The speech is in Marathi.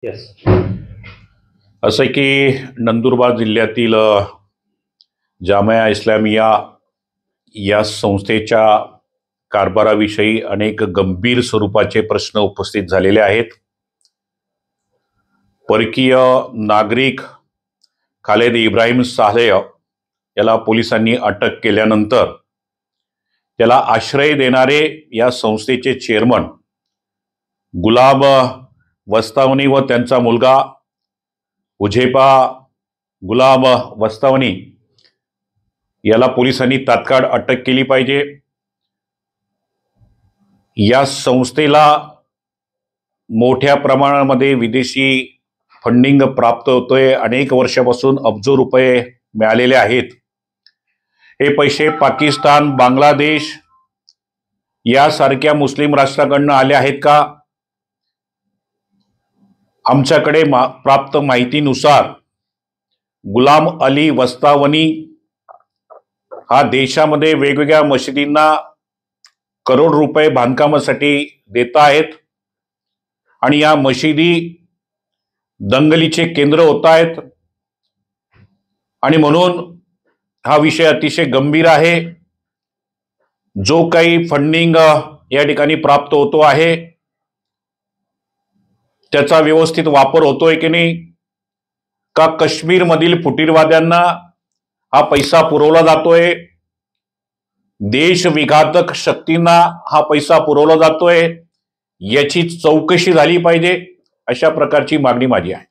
येस. असं की नंदुरबार जिल्ह्यातील जामिया इस्लामिया या संस्थेच्या कारभाराविषयी अनेक गंभीर स्वरूपाचे प्रश्न उपस्थित झालेले आहेत. परकीय नागरिक खालेद इब्राहिम सालेह याला पोलिसांनी अटक केल्यानंतर त्याला आश्रय देणारे या संस्थेचे चेअरमन गुलाम वस्तावनी व त्यांचा मुलगा हुझैफा गुलाम वस्तावनी याला पोलिसांनी तात्काळ अटक केली पाहिजे. या संस्थेला मोठ्या प्रमाणामध्ये विदेशी फंडिंग प्राप्त होतोय. अनेक वर्षापासून अब्जो रुपये मिळालेले आहेत. हे पैसे पाकिस्तान, बांगलादेश यासारख्या मुस्लिम राष्ट्राकडून आले आहेत का? आमच्याकडे प्राप्त माहितीनुसार गुलाम अली वस्तावनी हा देशामध्ये वेगवेगळ्या मशिदींना करोड रुपये बांधकामासाठी देत आहेत आणि या मशिदी दंगलीचे केंद्र होत आहेत आणि म्हणून हा विषय अतिशय गंभीर आहे. जो काही फंडिंग या ठिकाणी प्राप्त होतो आहे त्याचा व्यवस्थित वापर होतोय की नाही, का काश्मीरमधील फुटीरवाद्यांना हा पैसा पुरवला जातोय, देशविघातक शक्तींना हा पैसा पुरवला जातोय, याची चौकशी झाली पाहिजे, अशा प्रकारची मागणी माझी आहे.